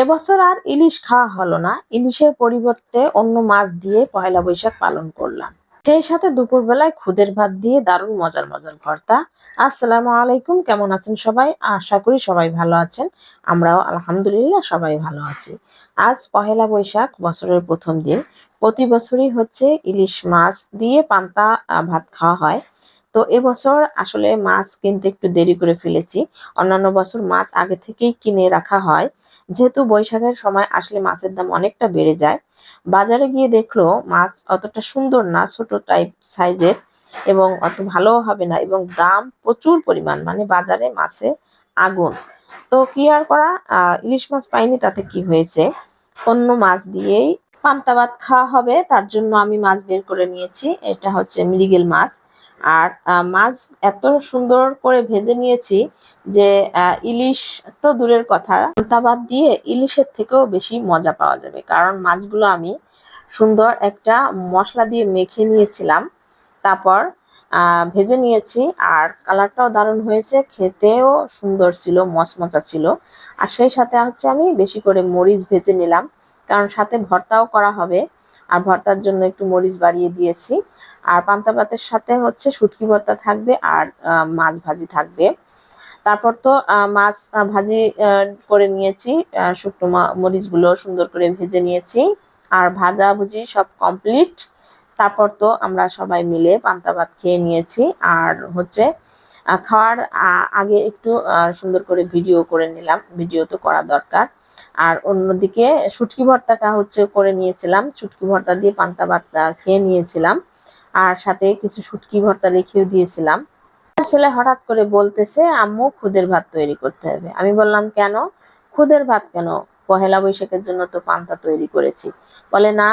এবছর আর ইলিশ খাওয়া হলো না, ইলিশের পরিবর্তে অন্য মাছ দিয়ে পহেলা বৈশাখ পালন করলাম। সেই সাথে দুপুরবেলায় খুদের ভাত দিয়ে দারুণ মজার মজার ভর্তা। আসসালামু আলাইকুম, কেমন আছেন সবাই? আশা করি সবাই ভালো আছেন। আমরাও আলহামদুলিল্লাহ সবাই ভালো আছি। আজ পহেলা বৈশাখ, বছরের প্রথম দিন। প্রতি বছরই হচ্ছে ইলিশ মাছ দিয়ে পান্তা ভাত খাওয়া হয়। তো এবছর আসলে মাছ কিনতে একটু দেরি করে ফেলেছি। অন্যান্য বছর মাছ আগে থেকেই কিনে রাখা হয়, যেহেতু বৈশাখের সময় আসলে মাছের দাম অনেকটা বেড়ে যায়। বাজারে গিয়ে দেখলো মাছ অতটা সুন্দর না, ছোট টাইপ সাইজের, এবং অত ভালো হবে না, এবং দাম প্রচুর পরিমাণ, মানে বাজারে মাছে আগুন। তো কি আর করা, ইলিশ মাছ পাইনি, তাতে কি হয়েছে, অন্য মাছ দিয়েই পান্তা ভাত খাওয়া হবে। তার জন্য আমি মাছ বের করে নিয়েছি, এটা হচ্ছে মৃগেল মাছ। আর মাছ এত সুন্দর করে ভেজে নিয়েছি যে ইলিশ তো দূরের কথা, পান্তা ভাত দিয়ে ইলিশের থেকেও বেশি মজা পাওয়া যাবে, কারণ মাছগুলো আমি সুন্দর একটা মশলা দিয়ে মেখে নিয়েছিলাম, তারপর ভেজে নিয়েছি। আর কালারটাও দারুণ হয়েছে, খেতেও সুন্দর ছিল, মচমচা ছিল। আর সেই সাথে হচ্ছে আমি বেশি করে মরিচ ভেজে নিলাম, কারণ সাথে ভর্তাও করা হবে, আর ভর্তার জন্য একটু মরিচ বাড়িয়ে দিয়েছি। আর পান্তা ভাতের সাথে হচ্ছে শুটকি ভর্তা থাকবে, আর মাছ ভাজি থাকবে। তারপর তো মাছ ভাজি করে নিয়েছি, শুকনো মরিচগুলো সুন্দর করে ভেজে নিয়েছি, আর ভাজা ভুজি সব কমপ্লিট। তারপর তো আমরা সবাই মিলে পান্তা ভাত খেয়ে নিয়েছি। আর হচ্ছে খাওয়ার আগে একটু সুন্দর করে ভিডিও করে নিলাম, ভিডিও তো করা দরকার। আর অন্যদিকে শুটকি ভর্তাটা হচ্ছে করে নিয়েছিলাম, শুটকি ভর্তা দিয়ে পান্তা ভাত খেয়ে নিয়েছিলাম, আর সাথে কিছু শুটকি ভর্তা রেখেও দিয়েছিলাম। ছেলে হঠাৎ করে বলতেছে, আম্মু খুদের ভাত তৈরি করতে হবে। আমি বললাম, কেন? খুদের ভাত কেন? পহেলা বৈশাখের জন্য তো পান্তা তৈরি করেছি। বলে, না,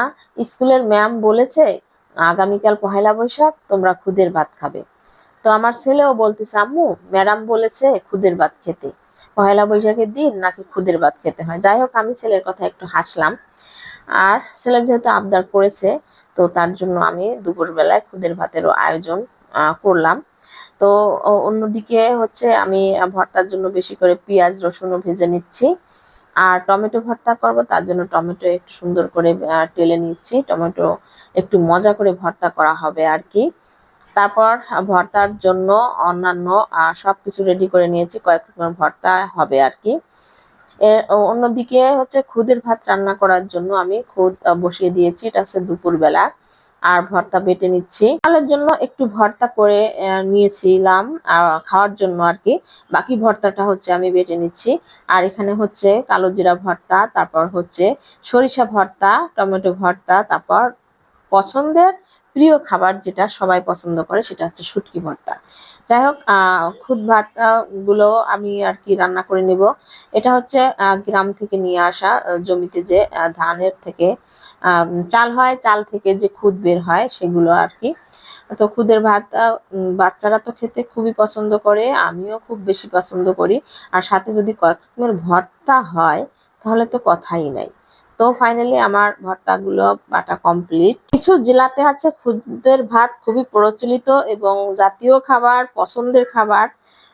স্কুলের ম্যাম বলেছে আগামীকাল পহেলা বৈশাখ, তোমরা খুদের ভাত খাবে। তো আমার ছেলেও বলতেছে, আম্মু, ম্যাডাম বলেছে খুদের ভাত খেতে, পহেলা বৈশাখের দিন নাকি খুদের ভাত খেতে হয়। যাই হোক, আমি ছেলের কথা একটু হাসলাম। আর ছেলে যেহেতু আবদার করেছে, তো তার জন্য আমি দুপুরবেলায় খুদের ভাতেরও আয়োজন করলাম। তো অন্যদিকে হচ্ছে আমি ভর্তার জন্য বেশি করে পেঁয়াজ রসুনও ভেজে নিচ্ছি। আর টমেটো ভর্তা করব, তার জন্য টমেটো একটু সুন্দর করে টেলে নিচ্ছি, টমেটো একটু মজা করে ভর্তা করা হবে আর কি। তারপর ভর্তার জন্য অন্যান্য সবকিছু রেডি করে নিয়েছি, কয়েক রকমের ভর্তা হবে আর কি। অন্যদিকে হচ্ছে খুদের ভাত রান্না করার জন্য আমি খুদ বসিয়ে দিয়েছি, এটা হচ্ছে দুপুরবেলা। আর ভর্তা বেটে নিচ্ছি, সকালের জন্য একটু ভর্তা করে নিয়েছিলাম খাওয়ার জন্য আর কি। বাকি ভর্তাটা হচ্ছে আমি বেটে নিচ্ছি। আর এখানে হচ্ছে কালো জিরা ভর্তা, তারপর হচ্ছে সরিষা ভর্তা, টমেটো ভর্তা, তারপর পছন্দের প্রিয় খাবার যেটা সবাই পছন্দ করে, সেটা হচ্ছে শুটকি ভর্তা। যাই হোক, খুদ ভাত গুলো আমি আর কি রান্না করে নিব। এটা হচ্ছে গ্রাম থেকে নিয়ে আসা, জমিতে যে ধানের থেকে চাল হয়, চাল থেকে যে খুদ বের হয় সেগুলো আর কি। তো খুদের ভাত বাচ্চারা তো খেতে খুবই পছন্দ করে, আমিও খুব বেশি পছন্দ করি। আর সাথে যদি কয়েক রকমের ভর্তা হয়, তাহলে তো কথাই নাই। তো ফাইনালি আমার ভর্তাগুলো বাটা কমপ্লিট। কিছু জেলাতে আছে খুদের ভাত খুবই প্রচলিত এবং জাতীয় খাবার, পছন্দের খাবার।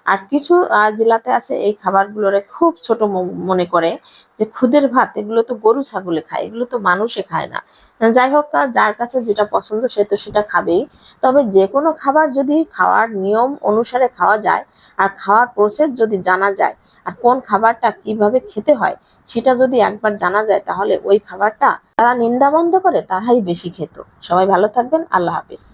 আর কিছু জেলাতে আছে এই খাবারগুলোরে খুব ছোট মনে করে, যে খুদের ভাত এগুলো তো গরু ছাগলে খায়, এগুলো তো মানুষে খায় না। যাই হোক, যার কাছে যেটা পছন্দ সে তো সেটা খাবেই। তবে যে কোনো খাবার যদি খাওয়ার নিয়ম অনুসারে খাওয়া যায়, আর খাওয়ার প্রসেস যদি জানা যায়, আর কোন খাবারটা কিভাবে খেতে হয় সেটা যদি একবার জানা যায়, তাহলে ওই খাবারটা তারা নিন্দা বন্ধ করে তারাই বেশি খেত। সবাই ভালো থাকবেন, আল্লাহ হাফিজ।